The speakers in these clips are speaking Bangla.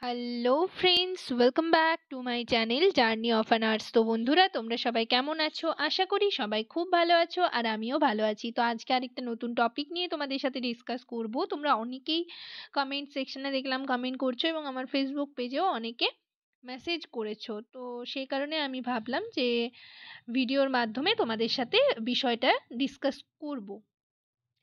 Hello friends, welcome back to my channel journey of an arts. তো বন্ধুরা, তোমরা সবাই কেমন আছো? আশা করি সবাই খুব ভালো আছো আর আমিও ভালো আছি। তো আজকে আরেকটা নতুন টপিক নিয়ে তোমাদের সাথে ডিসকাস করব। তোমরা অনেকেই কমেন্ট সেকশনে দেখলাম কমেন্ট করছো এবং আমার ফেসবুক পেজেও অনেকে মেসেজ করেছো। তো সেই কারণে আমি ভাবলাম যে ভিডিওর মাধ্যমে তোমাদের সাথে বিষয়টা ডিসকাস করব।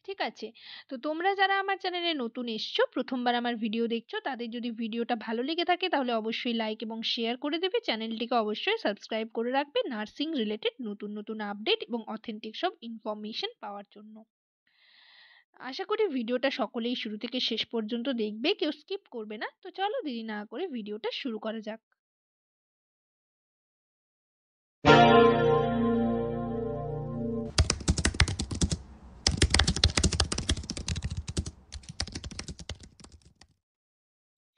ঠিক আছে। তো তোমরা যারা আমার চ্যানেলে নতুন এসছো, প্রথমবার আমার ভিডিও দেখছো, তাদের যদি ভিডিওটা ভালো লেগে থাকে তাহলে অবশ্যই লাইক এবং শেয়ার করে দেবে। চ্যানেলটিকে অবশ্যই সাবস্ক্রাইব করে রাখবে নার্সিং রিলেটেড নতুন নতুন আপডেট এবং অথেন্টিক সব ইনফরমেশন পাওয়ার জন্য। আশা করি ভিডিওটা সকলেই শুরু থেকে শেষ পর্যন্ত দেখবে, কেউ স্কিপ করবে না। তো চলো দেরি না করে ভিডিওটা শুরু করা যাক।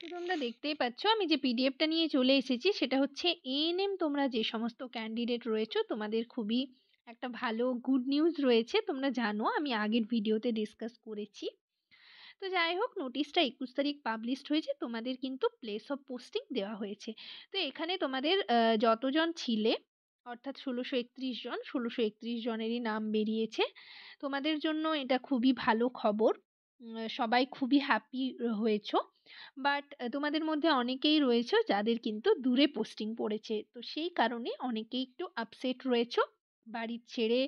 তো তোমরা দেখতেই পাচ্ছ আমি যে পিডিএফটা নিয়ে চলে এসেছি সেটা হচ্ছে এএনএম। তোমরা যে সমস্ত ক্যান্ডিডেট রয়েছো তোমাদের খুবই একটা ভালো গুড নিউজ রয়েছে। তোমরা জানো আমি আগের ভিডিওতে ডিসকাস করেছি। তো যাই হোক, নোটিশটা 21 তারিখ পাবলিশড হয়েছে, তোমাদের কিন্তু প্লেস অফ পোস্টিং দেওয়া হয়েছে। তো এখানে তোমাদের যতজন ছিলে অর্থাৎ 1631 জন, 1631 জনেরই নাম বেরিয়েছে। তোমাদের জন্য এটা খুবই ভালো খবর। সবাই খুবই হ্যাপি হয়েছো। বাট তোমাদের মধ্যে অনেকেই রয়েছে যাদের কিন্তু দূরে পোস্টিং পড়েছে, তো সেই কারণে অনেকেই একটু আপসেট রয়েছো। বাড়ি ছেড়ে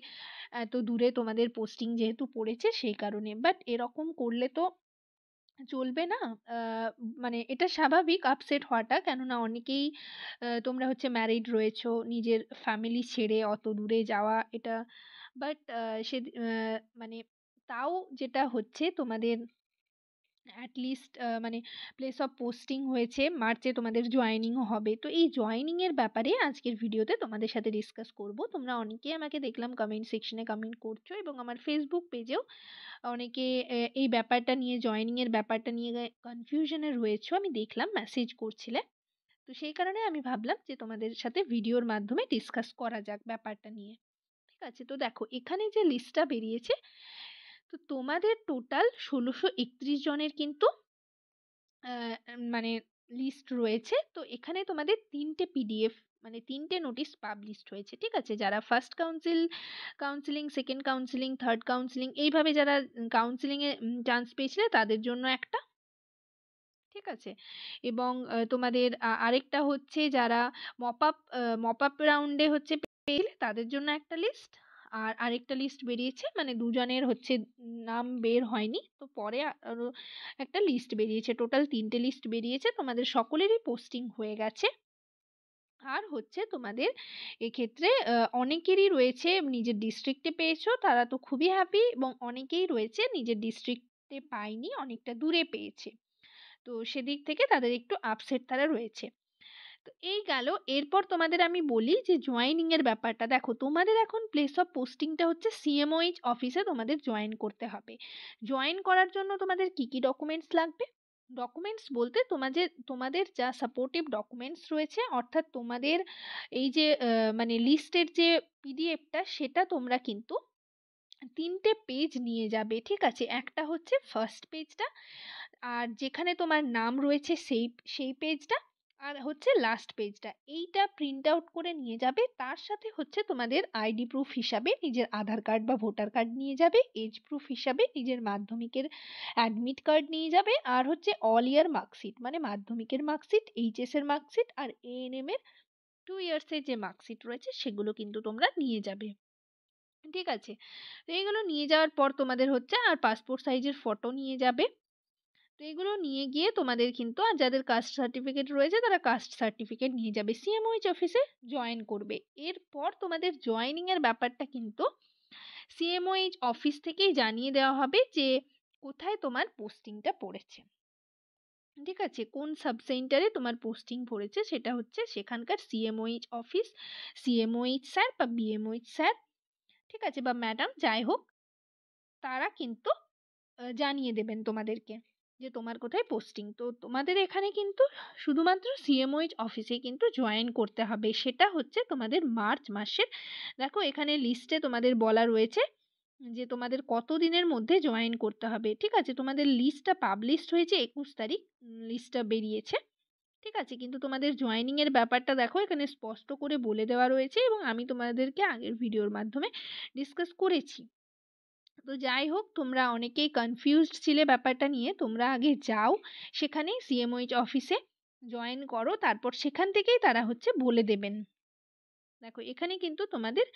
এত দূরে তোমাদের পোস্টিং যেহেতু পড়েছে সেই কারণে। বাট এরকম করলে তো চলবে না। মানে এটা স্বাভাবিক আপসেট হওয়াটা, কেননা অনেকেই তোমরা হচ্ছে ম্যারিড রয়েছো, নিজের ফ্যামিলি ছেড়ে অত দূরে যাওয়া এটা। বাট সে মানে তাও যেটা হচ্ছে তোমাদের অ্যাট লিস্ট মানে প্লেস অফ পোস্টিং হয়েছে, মার্চে তোমাদের জয়েনিংও হবে। তো এই জয়েনিং এর ব্যাপারে আজকের ভিডিওতে তোমাদের সাথে ডিসকাস করব। তোমরা অনেকেই আমাকে দেখলাম কমেন্ট সেকশনে কমেন্ট করছো এবং আমার ফেসবুক পেজেও অনেকে এই ব্যাপারটা নিয়ে, জয়েনিং এর ব্যাপারটা নিয়ে কনফিউশনে রয়েছো, আমি দেখলাম মেসেজ করছিলে। তো সেই কারণে আমি ভাবলাম যে তোমাদের সাথে ভিডিওর মাধ্যমে ডিসকাস করা যাক ব্যাপারটা নিয়ে। ঠিক আছে। তো দেখো এখানে যে লিস্টটা বেরিয়েছে, তো তোমাদের টোটাল 1631 জনের কিন্তু মানে লিস্ট রয়েছে। তো এখানে তোমাদের 3টে পিডিএফ মানে 3টে নোটিশ পাবলিশড হয়েছে। ঠিক আছে। যারা first counselling, second counselling, third counselling, এইভাবে যারা কাউন্সিলিং এ চান্স পেয়েছিলে তাদের জন্য একটা। ঠিক আছে। এবং তোমাদের আরেকটা হচ্ছে যারা মপ আপ রাউন্ডে হচ্ছে পেলে তাদের জন্য একটা লিস্ট। আর আরেকটা লিস্ট বেরিয়েছে, মানে দুজনের হচ্ছে নাম বের হয়নি, তো পরে আরো একটা লিস্ট বেরিয়েছে। টোটাল 3টে লিস্ট বেরিয়েছে, তোমাদের সকলেরই পোস্টিং হয়ে গেছে। আর হচ্ছে তোমাদের এক্ষেত্রে অনেকেরই রয়েছে নিজের ডিস্ট্রিক্টে পেয়েছো, তারা তো খুবই হ্যাপি, এবং অনেকেই রয়েছে নিজের ডিস্ট্রিক্টে পায়নি, অনেকটা দূরে পেয়েছে। তো সেদিক থেকে তাদের একটু আপসেট তারা রয়েছে। তো এই গেল। এরপর তোমাদের আমি বলি যে জয়েনিং এর ব্যাপারটা। দেখো তোমাদের এখন প্লেস অফ পোস্টিংটা হচ্ছে সিএমওএইচ অফিসে তোমাদের জয়েন করতে হবে। জয়েন করার জন্য তোমাদের কি কি ডকুমেন্টস লাগবে? ডকুমেন্টস বলতে তোমাদের তোমাদের যা সাপোর্টিভ ডকুমেন্টস রয়েছে, অর্থাৎ তোমাদের এই যে মানে লিস্টের যে পিডিএফটা সেটা তোমরা কিন্তু 3টে পেজ নিয়ে যাবে। ঠিক আছে। একটা হচ্ছে ফার্স্ট পেজটা, আর যেখানে তোমার নাম রয়েছে সেই সেই পেজটা, আর হচ্ছে লাস্ট পেজটা। এইটা প্রিন্ট আউট করে নিয়ে যাবে। তার সাথে হচ্ছে তোমাদের আইডি প্রুফ হিসাবে নিজের আধার কার্ড বা ভোটার কার্ড নিয়ে যাবে, এজ প্রুফ হিসাবে নিজের মাধ্যমিকের অ্যাডমিট কার্ড নিয়ে যাবে, আর হচ্ছে অল ইয়ার মার্কশিট মানে মাধ্যমিকের মার্কশিট, এইচএস এর মার্কশিট আর এএনএম এর 2 ইয়ার্সের যে মার্কশিট রয়েছে সেগুলো কিন্তু তোমরা নিয়ে যাবে। ঠিক আছে। তো এইগুলো নিয়ে যাওয়ার পর তোমাদের হচ্ছে আর পাসপোর্ট সাইজের ফটো নিয়ে যাবে। তো এগুলো নিয়ে গিয়ে তোমাদের কিন্তু, আর যাদের কাস্ট সার্টিফিকেট রয়েছে তারা কাস্ট সার্টিফিকেট নিয়ে যাবে, সিএমওইচ অফিসে জয়েন করবে। এরপর তোমাদের জয়েনিং এর ব্যাপারটা কিন্তু সিএমওইচ অফিস থেকেই জানিয়ে দেওয়া হবে যে কোথায় তোমার পোস্টিংটা পড়েছে। ঠিক আছে। কোন সাব সেন্টারে তোমার পোস্টিং পড়েছে সেটা হচ্ছে সেখানকার সিএমওইচ অফিস, সিএমওইচ স্যার বা বিএমওইচ স্যার, ঠিক আছে, বা ম্যাডাম, যাই হোক, তারা কিন্তু জানিয়ে দেবেন তোমাদেরকে যে তোমার কোথায় পোস্টিং। তো তোমাদের এখানে কিন্তু শুধুমাত্র সিএমওইচ অফিসে কিন্তু জয়েন করতে হবে, সেটা হচ্ছে তোমাদের মার্চ মাসের। দেখো এখানে লিস্টে তোমাদের বলা রয়েছে যে তোমাদের কত দিনের মধ্যে জয়েন করতে হবে। ঠিক আছে। তোমাদের লিস্টটা পাবলিশড হয়েছে 21 তারিখ, লিস্টটা বেরিয়েছে। ঠিক আছে, কিন্তু তোমাদের জয়েনিং এর ব্যাপারটা দেখো এখানে স্পষ্ট করে বলে দেওয়া রয়েছে এবং আমি তোমাদেরকে আগের ভিডিওর মাধ্যমে ডিসকাস করেছি। তো যাই হোক, তোমরা অনেকেই কনফিউজড ছিলে ব্যাপারটা নিয়ে, তোমরা আগে যাও সেখানে সিএমওইচ অফিসে জয়েন করো, তারপর সেখান থেকেই তারা হচ্ছে বলে দেবেন। দেখো এখানে কিন্তু তোমাদের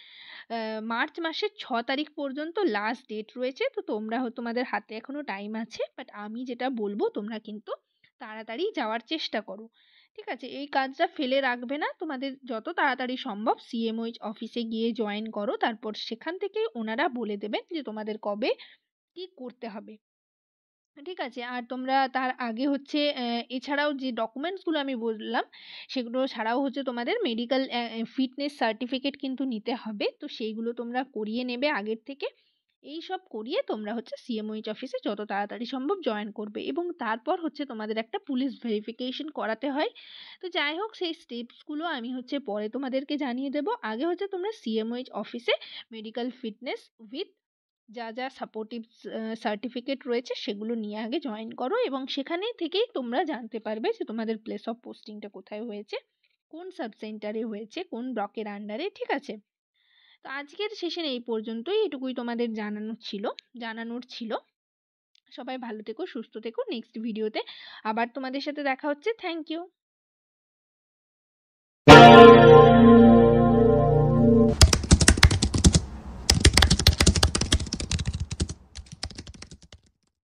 মার্চ মাসের 6 তারিখ পর্যন্ত লাস্ট ডেট রয়েছে, তো তোমরা তোমাদের হাতে এখনো টাইম আছে, বাট আমি যেটা বলবো তোমরা কিন্তু তাড়াতাড়ি যাওয়ার চেষ্টা করো। ঠিক আছে, এই কাজটা ফেলে রাখবে না, তোমাদের যত তাড়াতাড়ি সম্ভব সিএমওইচ অফিসে গিয়ে জয়েন করো, তারপর সেখান থেকেই ওনারা বলে দেবেন যে তোমাদের কবে কি করতে হবে। ঠিক আছে, আর তোমরা তার আগে হচ্ছে এছাড়াও যে ডকুমেন্টসগুলো আমি বললাম সেগুলো ছাড়াও হচ্ছে তোমাদের মেডিকেল ফিটনেস সার্টিফিকেট কিন্তু নিতে হবে, তো সেইগুলো তোমরা করিয়ে নেবে আগের থেকে। এই সব করিয়ে তোমরা হচ্ছে সিএমওইচ অফিসে যত তাড়াতাড়ি সম্ভব জয়েন করবে, এবং তারপর হচ্ছে তোমাদের একটা পুলিশ ভেরিফিকেশন করাতে হয়। তো যাই হোক, সেই স্টেপসগুলো আমি হচ্ছে পরে তোমাদেরকে জানিয়ে দেবো। আগে হচ্ছে তোমরা সিএমওইচ অফিসে মেডিকেল ফিটনেস উইথ যা যা সাপোর্টিভ সার্টিফিকেট রয়েছে সেগুলো নিয়ে আগে জয়েন করো, এবং সেখানে থেকেই তোমরা জানতে পারবে যে তোমাদের প্লেস অফ পোস্টিংটা কোথায় হয়েছে, কোন সাব সেন্টারে হয়েছে, কোন ব্লকের আন্ডারে। ঠিক আছে, তো আজকের সেশন এই পর্যন্তই, এটুকুই তোমাদের জানানোর ছিল। সবাই ভালো থেকো, সুস্থ থেকো, নেক্সট ভিডিওতে আবার তোমাদের সাথে দেখা হচ্ছে। Thank you.